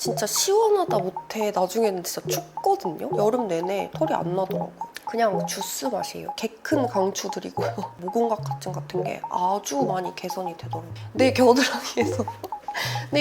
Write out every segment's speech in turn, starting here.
진짜 시원하다 못해 나중에는 진짜 춥거든요? 여름 내내 털이 안 나더라고요. 그냥 주스 맛이에요. 개 큰 강추드리고요. 모공각 같은 게 아주 많이 개선이 되더라고요. 내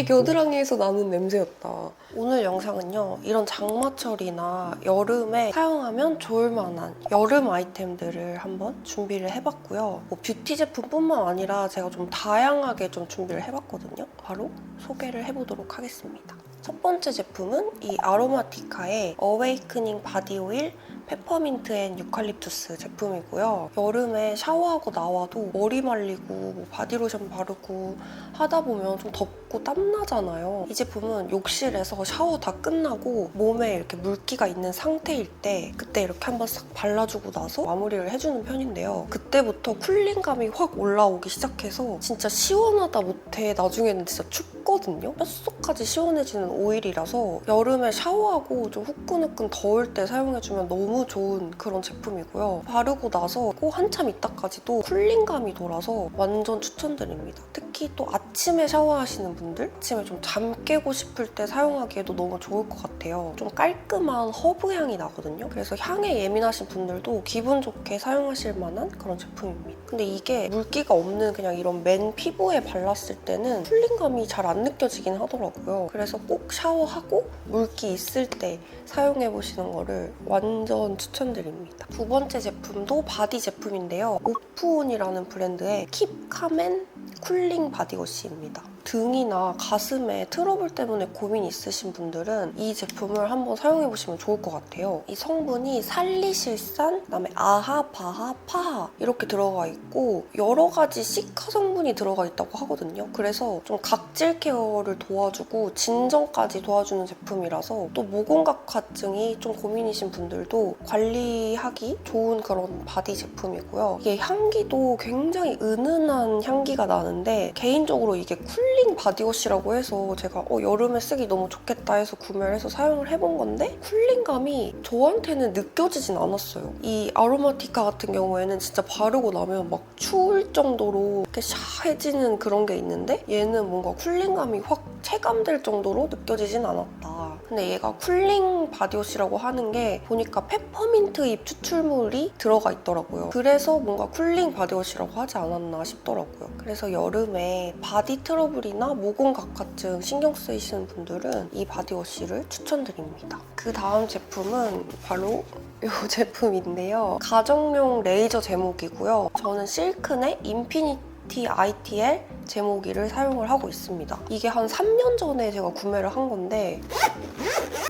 겨드랑이에서 나는 냄새였다. 오늘 영상은요, 이런 장마철이나 여름에 사용하면 좋을 만한 여름 아이템들을 한번 준비를 해봤고요. 뭐 뷰티 제품뿐만 아니라 제가 좀 다양하게 좀 준비를 해봤거든요. 바로 소개를 해보도록 하겠습니다. 첫 번째 제품은 이 아로마티카의 어웨이크닝 바디오일 페퍼민트 앤 유칼립투스 제품이고요. 여름에 샤워하고 나와도 머리 말리고 뭐 바디로션 바르고 하다 보면 좀 덥고 땀나잖아요. 이 제품은 욕실에서 샤워 다 끝나고 몸에 이렇게 물기가 있는 상태일 때 그때 이렇게 한번 싹 발라주고 나서 마무리를 해주는 편인데요. 그때부터 쿨링감이 확 올라오기 시작해서 진짜 시원하다 못해 나중에는 진짜 춥거든요. 뼛속까지 시원해지는 오일이라서 여름에 샤워하고 좀 후끈후끈 더울 때 사용해주면 너무 좋은 그런 제품이고요. 바르고 나서 꼭 한참 있다까지도 쿨링감이 돌아서 완전 추천드립니다. 특히 또 아침에 샤워하시는 분들, 아침에 좀 잠 깨고 싶을 때 사용하기에도 너무 좋을 것 같아요. 좀 깔끔한 허브 향이 나거든요. 그래서 향에 예민하신 분들도 기분 좋게 사용하실 만한 그런 제품입니다. 근데 이게 물기가 없는 그냥 이런 맨 피부에 발랐을 때는 쿨링감이 잘 안 느껴지긴 하더라고요. 그래서 꼭 샤워하고 물기 있을 때 사용해보시는 거를 완전 추천드립니다. 두 번째 제품도 바디 제품인데요. 오프온이라는 브랜드의 킵 카멘 쿨링 바디워시입니다. 등이나 가슴에 트러블 때문에 고민 있으신 분들은 이 제품을 한번 사용해보시면 좋을 것 같아요. 이 성분이 살리실산, 그다음에 아하, 바하, 파하 이렇게 들어가 있고 여러 가지 시카 성분이 들어가 있다고 하거든요. 그래서 좀 각질 케어를 도와주고 진정까지 도와주는 제품이라서 또 모공각화증이 좀 고민이신 분들도 관리하기 좋은 그런 바디 제품이고요. 이게 향기도 굉장히 은은한 향기가 나는데 개인적으로 이게 쿨링 바디워시라고 해서 제가 여름에 쓰기 너무 좋겠다 해서 구매를 해서 사용을 해본 건데 쿨링감이 저한테는 느껴지진 않았어요. 이 아로마티카 같은 경우에는 진짜 바르고 나면 막 추울 정도로 이렇게 샤해지는 그런 게 있는데 얘는 뭔가 쿨링감이 확 체감될 정도로 느껴지진 않았다. 근데 얘가 쿨링 바디워시라고 하는 게 보니까 페퍼민트 잎 추출물이 들어가 있더라고요. 그래서 뭔가 쿨링 바디워시라고 하지 않았나 싶더라고요. 그래서 여름에 바디 트러블이나 모공각화증 신경 쓰이시는 분들은 이 바디워시를 추천드립니다. 그 다음 제품은 바로 이 제품인데요. 가정용 레이저 제모기고요. 저는 실크의 인피니티 ITL 제모기를 사용을 하고 있습니다. 이게 한 3년 전에 제가 구매를 한 건데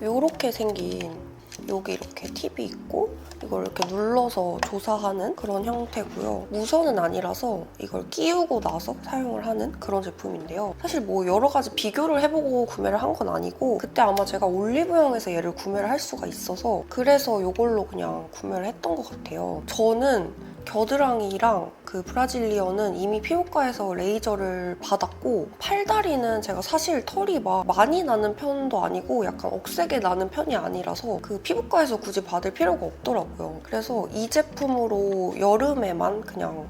이렇게 생긴 여기 이렇게 팁이 있고 이걸 이렇게 눌러서 조사하는 그런 형태고요. 무선은 아니라서 이걸 끼우고 나서 사용을 하는 그런 제품인데요. 사실 뭐 여러 가지 비교를 해보고 구매를 한 건 아니고 그때 아마 제가 올리브영에서 얘를 구매를 할 수가 있어서 그래서 이걸로 그냥 구매를 했던 것 같아요. 저는 겨드랑이랑 그 브라질리언은 이미 피부과에서 레이저를 받았고 팔다리는 제가 사실 털이 막 많이 나는 편도 아니고 약간 억세게 나는 편이 아니라서 그 피부과에서 굳이 받을 필요가 없더라고요. 그래서 이 제품으로 여름에만 그냥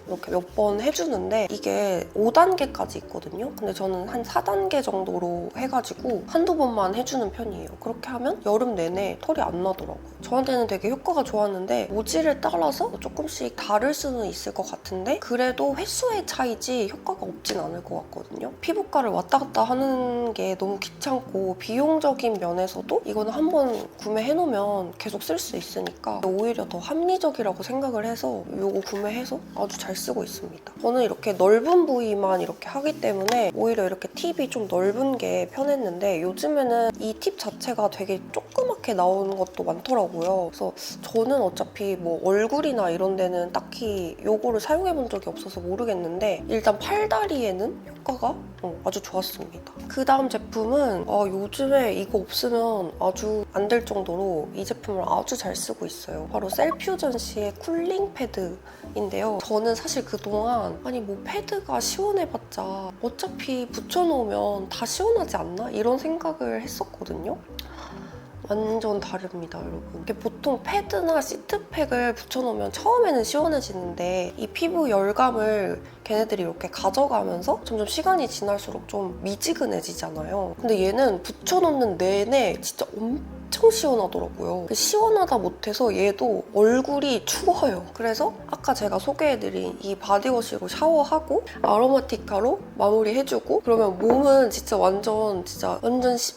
이렇게 몇 번 해주는데 이게 5단계까지 있거든요. 근데 저는 한 4단계 정도로 해가지고 한두 번만 해주는 편이에요. 그렇게 하면 여름 내내 털이 안 나더라고요. 저한테는 되게 효과가 좋았는데 모질에 따라서 조금씩 다를 수는 있을 것 같은데 그래도 횟수의 차이지 효과가 없진 않을 것 같거든요. 피부과를 왔다 갔다 하는 게 너무 귀찮고 비용적인 면에서도 이거는 한번 구매해놓으면 계속 쓸 수 있으니까 오히려 더 합리적이라고 생각을 해서 이거 구매해서 아주 잘 쓰고 있습니다. 저는 이렇게 넓은 부위만 이렇게 하기 때문에 오히려 이렇게 팁이 좀 넓은 게 편했는데 요즘에는 이 팁 자체가 되게 조그맣게 나오는 것도 많더라고요. 그래서 저는 어차피 뭐 얼굴이나 이런 데는 딱히 이거를 사용해 본 적이 없어서 모르겠는데 일단 팔다리에는 효과가 아주 좋았습니다. 그 다음 제품은 요즘에 이거 없으면 아주 안 될 정도로 이 제품을 아주 잘 쓰고 있어요. 바로 셀퓨전시의 쿨링 패드인데요. 저는 사실 그동안 아니 뭐 패드가 시원해봤자 어차피 붙여놓으면 다 시원하지 않나? 이런 생각을 했었거든요. 완전 다릅니다, 여러분. 이렇게 보통 패드나 시트팩을 붙여놓으면 처음에는 시원해지는데 이 피부 열감을 걔네들이 이렇게 가져가면서 점점 시간이 지날수록 좀 미지근해지잖아요. 근데 얘는 붙여놓는 내내 진짜 엄청 시원하더라고요. 시원하다 못해서 얘도 얼굴이 추워요. 그래서 아까 제가 소개해드린 이 바디워시로 샤워하고 아로마티카로 마무리해주고 그러면 몸은 진짜 완전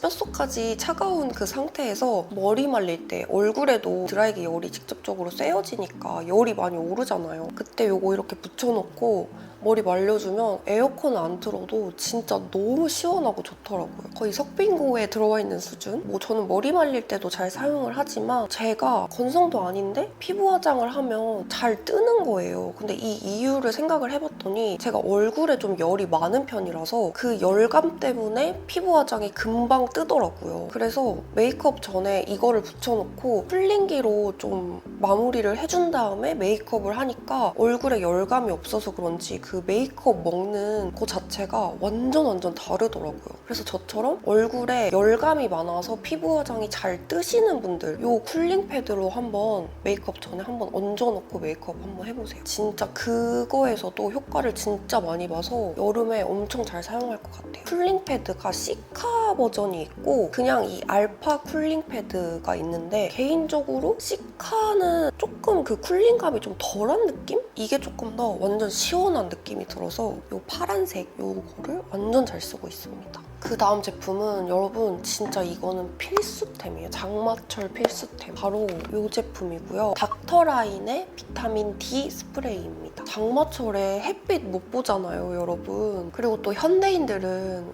뼛속까지 차가운 그 상태에서 머리 말릴 때 얼굴에도 드라이기 열이 직접적으로 쐬어지니까 열이 많이 오르잖아요. 그때 요거 이렇게 붙여놓고 머리 말려주면 에어컨 안 틀어도 진짜 너무 시원하고 좋더라고요. 거의 석빙고에 들어와 있는 수준? 저는 머리 말릴 때도 잘 사용을 하지만 제가 건성도 아닌데 피부 화장을 하면 잘 뜨는 거예요. 근데 이 이유를 생각을 해봤더니 제가 얼굴에 좀 열이 많은 편이라서 그 열감 때문에 피부 화장이 금방 뜨더라고요. 그래서 메이크업 전에 이거를 붙여놓고 풀링기로 좀 마무리를 해준 다음에 메이크업을 하니까 얼굴에 열감이 없어서 그런지 그 메이크업 먹는 그 자체가 완전 다르더라고요. 그래서 저처럼 얼굴에 열감이 많아서 피부 화장이 잘 뜨시는 분들 이 쿨링 패드로 한번 메이크업 전에 한번 얹어놓고 메이크업 한번 해보세요. 진짜 그거에서도 효과를 진짜 많이 봐서 여름에 엄청 잘 사용할 것 같아요. 쿨링 패드가 시카 버전이 있고 그냥 이 알파 쿨링 패드가 있는데 개인적으로 시카는 조금 그 쿨링감이 좀 덜한 느낌? 이게 조금 더 완전 시원한 느낌이 들어서 이 파란색 이거를 완전 잘 쓰고 있습니다. 그 다음 제품은 여러분 진짜 이거는 필수템이에요. 장마철 필수템. 바로 이 제품이고요. 닥터라인의 비타민 D 스프레이입니다. 장마철에 햇빛 못 보잖아요, 여러분. 그리고 또 현대인들은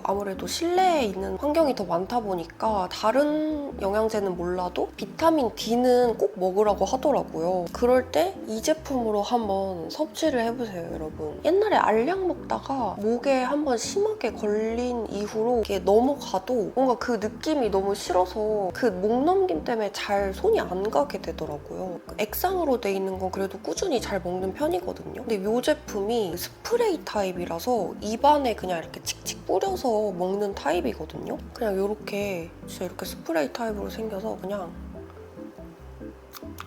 아무래도 실내에 있는 환경이 더 많다 보니까 다른 영양제는 몰라도 비타민 D는 꼭 먹으라고 하더라고요. 그럴 때 이 제품으로 한번 섭취를 해보세요, 여러분. 옛날에 알약 먹다가 목에 한번 심하게 걸린 이후로 이게 넘어가도 뭔가 그 느낌이 너무 싫어서 그 목 넘김 때문에 잘 손이 안 가게 되더라고요. 액상으로 돼 있는 건 그래도 꾸준히 잘 먹는 편이거든요. 근데 이 제품이 스프레이 타입이라서 입안에 그냥 이렇게 칙칙 뿌려서 먹는 타입이거든요. 그냥 이렇게 진짜 이렇게 스프레이 타입으로 생겨서 그냥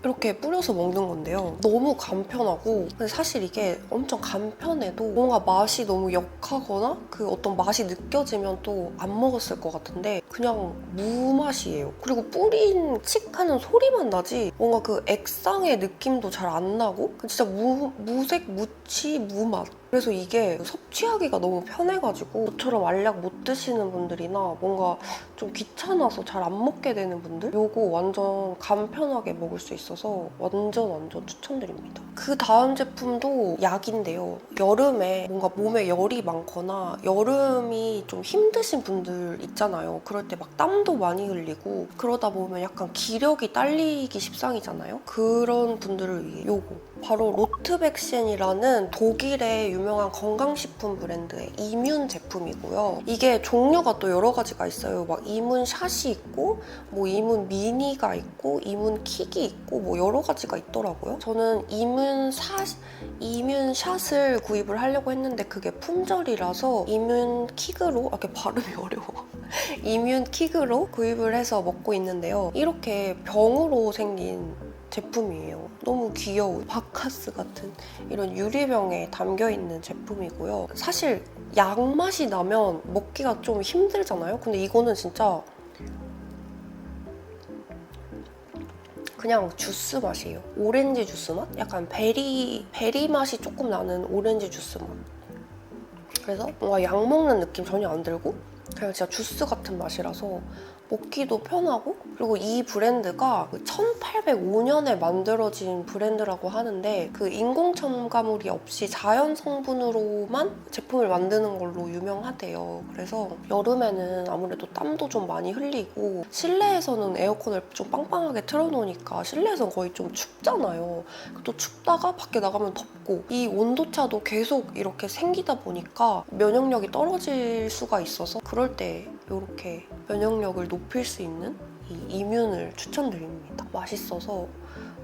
이렇게 뿌려서 먹는 건데요. 너무 간편하고 근데 사실 이게 엄청 간편해도 뭔가 맛이 너무 역하거나 그 어떤 맛이 느껴지면 또 안 먹었을 것 같은데 그냥 무맛이에요. 그리고 뿌린 칙 하는 소리만 나지 뭔가 그 액상의 느낌도 잘 안 나고 진짜 무색, 무치, 무맛. 그래서 이게 섭취하기가 너무 편해가지고 저처럼 알약 못 드시는 분들이나 뭔가 좀 귀찮아서 잘 안 먹게 되는 분들 이거 완전 간편하게 먹을 수 있어서 완전 추천드립니다. 그 다음 제품도 약인데요. 여름에 뭔가 몸에 열이 많거나 여름이 좀 힘드신 분들 있잖아요. 그럴 때 막 땀도 많이 흘리고 그러다 보면 약간 기력이 딸리기 십상이잖아요. 그런 분들을 위해 요거 바로 로트백신이라는 독일의 유명한 건강식품 브랜드의 이뮨 제품이고요. 이게 종류가 또 여러 가지가 있어요. 막 이뮨샷이 있고 이뮨 미니가 있고 이뮨 킥이 있고 여러 가지가 있더라고요. 저는 이뮨샷을 구입을 하려고 했는데 그게 품절이라서 이뮨 킥으로 이렇게 발음이 어려워. 이뮨 킥으로 구입을 해서 먹고 있는데요. 이렇게 병으로 생긴 제품이에요. 너무 귀여운 바카스 같은 이런 유리병에 담겨있는 제품이고요. 사실 약 맛이 나면 먹기가 좀 힘들잖아요. 근데 이거는 진짜 그냥 주스 맛이에요. 오렌지 주스 맛? 약간 베리 맛이 조금 나는 오렌지 주스 맛. 그래서 뭔가 약 먹는 느낌 전혀 안 들고 그냥 진짜 주스 같은 맛이라서 먹기도 편하고 그리고 이 브랜드가 1805년에 만들어진 브랜드라고 하는데 그 인공 첨가물이 없이 자연 성분으로만 제품을 만드는 걸로 유명하대요. 그래서 여름에는 아무래도 땀도 좀 많이 흘리고 실내에서는 에어컨을 좀 빵빵하게 틀어놓으니까 실내에서는 거의 좀 춥잖아요. 또 춥다가 밖에 나가면 덥고 이 온도차도 계속 이렇게 생기다 보니까 면역력이 떨어질 수가 있어서 그럴 때 이렇게 면역력을 높일 수 있는 이 이뮨을 추천드립니다. 맛있어서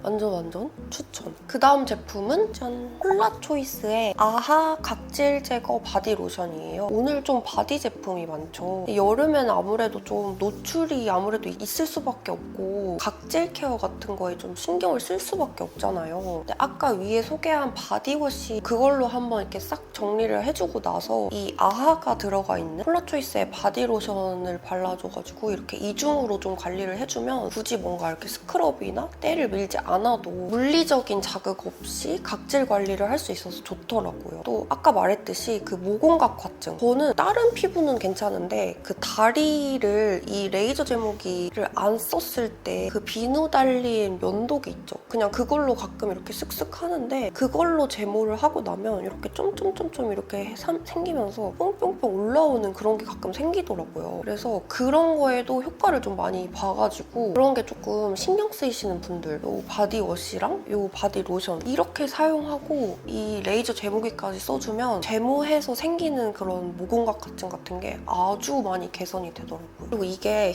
완전 추천. 그 다음 제품은 짠! 콜라초이스의 아하 각질 제거 바디 로션이에요. 오늘 좀 바디 제품이 많죠. 여름에는 아무래도 좀 노출이 아무래도 있을 수밖에 없고 각질 케어 같은 거에 좀 신경을 쓸 수밖에 없잖아요. 근데 아까 위에 소개한 바디워시 그걸로 한번 이렇게 싹 정리를 해주고 나서 이 아하가 들어가 있는 콜라초이스의 바디 로션을 발라줘가지고 이렇게 이중으로 좀 관리를 해주면 굳이 뭔가 이렇게 스크럽이나 때를 밀지 않아도 물리적인 자극 없이 각질 관리를 할 수 있어서 좋더라고요. 또 아까 말했듯이 그 모공각화증 저는 다른 피부는 괜찮은데 그 다리를 이 레이저 제모기를 안 썼을 때 그 비누 달린 면도기 있죠. 그냥 그걸로 가끔 이렇게 쓱쓱 하는데 그걸로 제모를 하고 나면 이렇게 점점점점 이렇게 생기면서 뽕뽕뽕 올라오는 그런 게 가끔 생기더라고요. 그래서 그런 거에도 효과를 좀 많이 봐가지고 그런 게 조금 신경 쓰이시는 분들 요 바디워시랑 요 바디 로션 이렇게 사용하고 이 레이저 제모기까지 써주면 제모해서 생기는 그런 모공각화증 같은 게 아주 많이 개선이 되더라고요. 그리고 이게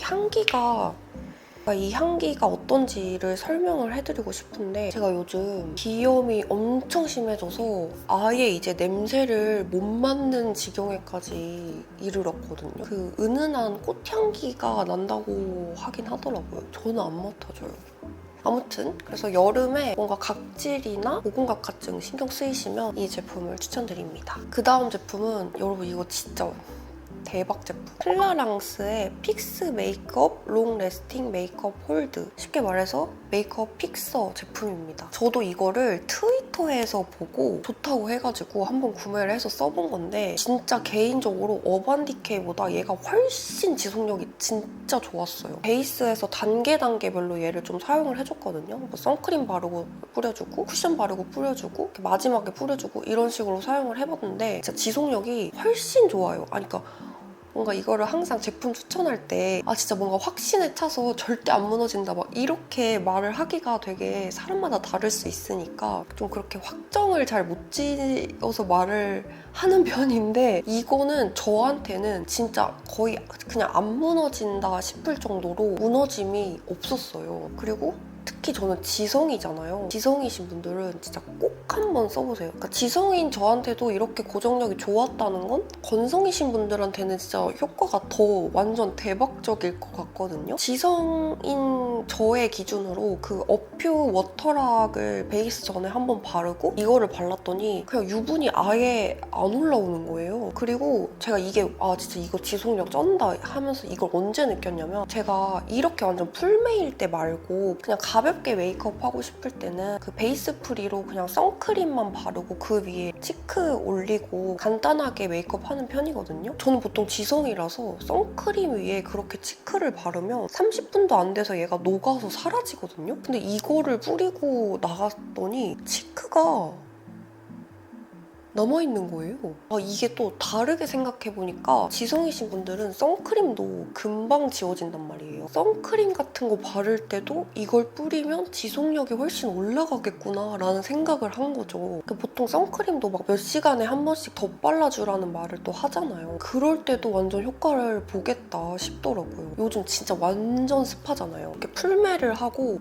이 향기가 어떤지를 설명을 해드리고 싶은데 제가 요즘 비염이 엄청 심해져서 아예 이제 냄새를 못 맡는 지경에까지 이르렀거든요. 그 은은한 꽃향기가 난다고 하긴 하더라고요. 저는 안 맡아줘요. 아무튼 그래서 여름에 뭔가 각질이나 모공각화증 신경 쓰이시면 이 제품을 추천드립니다. 그 다음 제품은 여러분 이거 진짜 대박 제품. 클라랑스의 픽스 메이크업 롱 레스팅 메이크업 홀드. 쉽게 말해서 메이크업 픽서 제품입니다. 저도 이거를 트위터에서 보고 좋다고 해가지고 한번 구매를 해서 써본 건데 진짜 개인적으로 어반디케이보다 얘가 훨씬 지속력이 진짜 좋았어요. 베이스에서 단계별로 얘를 좀 사용을 해줬거든요. 뭐 선크림 바르고 뿌려주고 쿠션 바르고 뿌려주고 마지막에 뿌려주고 이런 식으로 사용을 해봤는데 진짜 지속력이 훨씬 좋아요. 아니 그러니까 뭔가 이거를 항상 제품 추천할 때 진짜 뭔가 확신에 차서 절대 안 무너진다 막 이렇게 말을 하기가 되게 사람마다 다를 수 있으니까 좀 그렇게 확정을 잘 못 지어서 말을 하는 편인데 이거는 저한테는 진짜 거의 그냥 안 무너진다 싶을 정도로 무너짐이 없었어요. 그리고 특히 저는 지성이잖아요. 지성이신 분들은 진짜 꼭 한번 써보세요. 그러니까 지성인 저한테도 이렇게 고정력이 좋았다는 건 건성이신 분들한테는 진짜 효과가 더 완전 대박적일 것 같거든요. 지성인 저의 기준으로 그 어퓨 워터락을 베이스 전에 한번 바르고 이거를 발랐더니 그냥 유분이 아예 안 올라오는 거예요. 그리고 제가 이게 진짜 이거 지속력 쩐다 하면서 이걸 언제 느꼈냐면 제가 이렇게 완전 풀메일 때 말고 그냥 가볍게 메이크업 하고 싶을 때는 그 베이스 프리로 그냥 선크림만 바르고 그 위에 치크 올리고 간단하게 메이크업 하는 편이거든요. 저는 보통 지성이라서 선크림 위에 그렇게 치크를 바르면 30분도 안 돼서 얘가 녹아서 사라지거든요. 근데 이거를 뿌리고 나갔더니 치크가 남아있는 거예요. 이게 또 다르게 생각해보니까 지성이신 분들은 선크림도 금방 지워진단 말이에요. 선크림 같은 거 바를 때도 이걸 뿌리면 지속력이 훨씬 올라가겠구나 라는 생각을 한 거죠. 보통 선크림도 막 몇 시간에 한 번씩 더 발라주라는 말을 또 하잖아요. 그럴 때도 완전 효과를 보겠다 싶더라고요. 요즘 진짜 완전 습하잖아요. 이렇게 풀메를 하고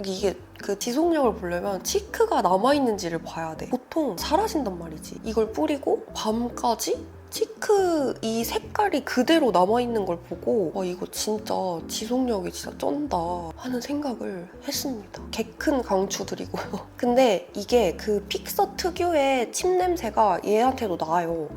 이게 그 지속력을 보려면 치크가 남아있는지를 봐야 돼. 보통 사라진단 말이지. 이걸 뿌리고 밤까지 치크 이 색깔이 그대로 남아있는 걸 보고 이거 진짜 지속력이 진짜 쩐다 하는 생각을 했습니다. 개큰 강추드리고요. 근데 이게 그 픽서 특유의 칩 냄새가 얘한테도 나요.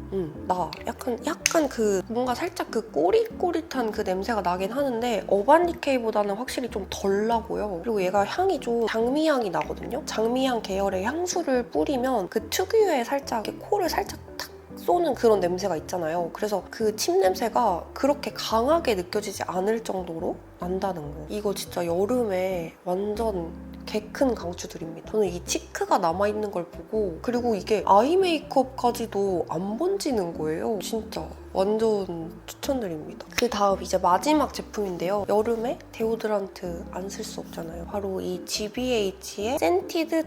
나. 약간 그 뭔가 살짝 그 꼬릿꼬릿한 그 냄새가 나긴 하는데 어반디케이보다는 확실히 좀 덜 나고요. 그리고 얘가 향이 좀 장미향이 나거든요. 장미향 계열의 향수를 뿌리면 그 특유의 살짝 코를 살짝 탁 쏘는 그런 냄새가 있잖아요. 그래서 그 칩 냄새가 그렇게 강하게 느껴지지 않을 정도로 난다는 거. 이거 진짜 여름에 완전 개큰 강추드립니다. 저는 이 치크가 남아있는 걸 보고 그리고 이게 아이 메이크업까지도 안 번지는 거예요. 진짜 완전 추천드립니다. 그 다음 이제 마지막 제품인데요. 여름에 데오드란트 안 쓸 수 없잖아요. 바로 이 GBH의 센티드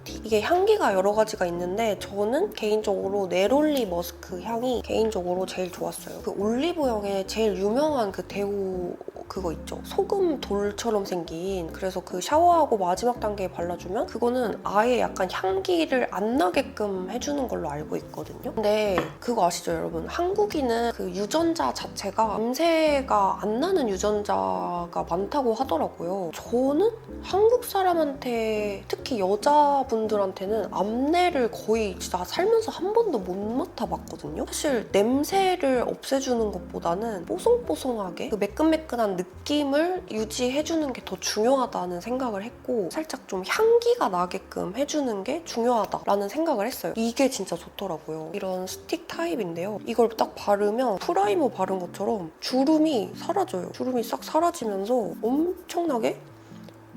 티. 이게 향기가 여러 가지가 있는데 저는 개인적으로 네롤리 머스크 향이 개인적으로 제일 좋았어요. 그 올리브영에 제일 유명한 그 데오 그거 있죠. 소금 돌처럼 생긴. 그래서 그 샤워하고 마지막 단계에 발라주면 그거는 아예 약간 향기를 안 나게끔 해주는 걸로 알고 있거든요. 근데 그거 아시죠, 여러분? 한국인은 그 유전자 자체가 냄새가 안 나는 유전자가 많다고 하더라고요. 저는 한국 사람한테 특히 여자분들한테는 암내를 거의 진짜 살면서 한 번도 못 맡아봤거든요. 사실 냄새를 없애주는 것보다는 뽀송뽀송하게 그 매끈매끈한 느낌을 유지해주는 게 더 중요하다는 생각을 했고 살짝 좀 향기가 나게끔 해주는 게 중요하다라는 생각을 했어요. 이게 진짜 좋더라고요. 이런 스틱 타입인데요. 이걸 딱 바르면 프라이머 바른 것처럼 주름이 사라져요. 주름이 싹 사라지면서 엄청나게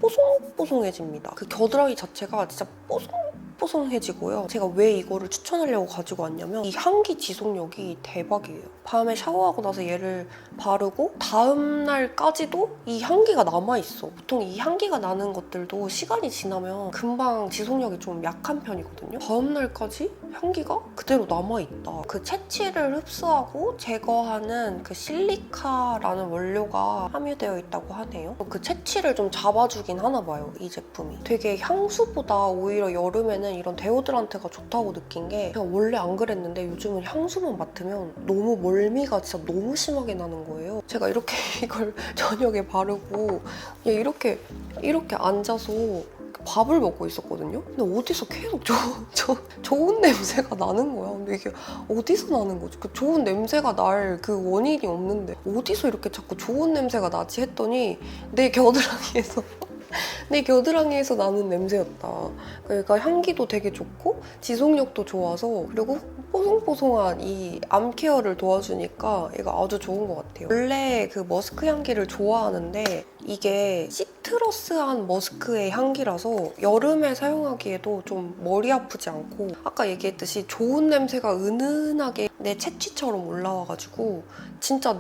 뽀송뽀송해집니다. 그 겨드랑이 자체가 진짜 뽀송뽀송해지고요. 제가 왜 이거를 추천하려고 가지고 왔냐면 이 향기 지속력이 대박이에요. 밤에 샤워하고 나서 얘를 바르고 다음날까지도 이 향기가 남아있어. 보통 이 향기가 나는 것들도 시간이 지나면 금방 지속력이 좀 약한 편이거든요. 다음날까지 향기가 그대로 남아있다. 그 채취를 흡수하고 제거하는 그 실리카라는 원료가 함유되어 있다고 하네요. 그 채취를 좀 잡아주긴 하나 봐요, 이 제품이. 되게 향수보다 오히려 여름에는 이런 데오드란트가 좋다고 느낀 게 제가 원래 안 그랬는데 요즘은 향수만 맡으면 너무 멀미가 진짜 너무 심하게 나는 거예요. 제가 이렇게 이걸 저녁에 바르고 그냥 이렇게 앉아서 밥을 먹고 있었거든요. 근데 어디서 계속 좋은 냄새가 나는 거야. 근데 이게 어디서 나는 거지? 그 좋은 냄새가 날 그 원인이 없는데 어디서 이렇게 자꾸 좋은 냄새가 나지 했더니 내 겨드랑이에서 나는 냄새였다. 그러니까 향기도 되게 좋고 지속력도 좋아서 그리고 뽀송뽀송한 이 암 케어를 도와주니까 얘가 아주 좋은 것 같아요. 원래 그 머스크 향기를 좋아하는데 이게 시트러스한 머스크의 향기라서 여름에 사용하기에도 좀 머리 아프지 않고 아까 얘기했듯이 좋은 냄새가 은은하게 내 채취처럼 올라와가지고 진짜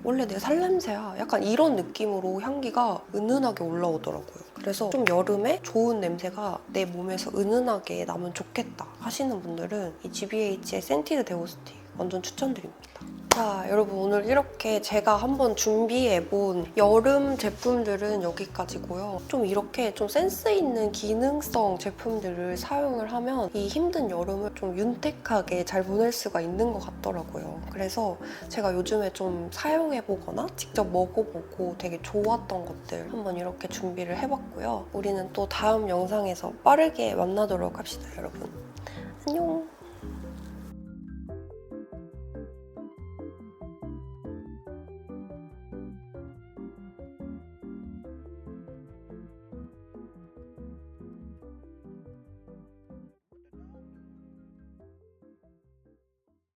원래 내 살냄새야 약간 이런 느낌으로 향기가 은은하게 올라오더라고요. 그래서 좀 여름에 좋은 냄새가 내 몸에서 은은하게 나면 좋겠다 하시는 분들은 이 GBH의 센티드 데오 스틱 완전 추천드립니다. 자, 여러분 오늘 이렇게 제가 한번 준비해본 여름 제품들은 여기까지고요. 좀 이렇게 좀 센스 있는 기능성 제품들을 사용을 하면 이 힘든 여름을 좀 윤택하게 잘 보낼 수가 있는 것 같더라고요. 그래서 제가 요즘에 좀 사용해보거나 직접 먹어보고 되게 좋았던 것들 한번 이렇게 준비를 해봤고요. 우리는 또 다음 영상에서 빠르게 만나도록 합시다, 여러분. 안녕!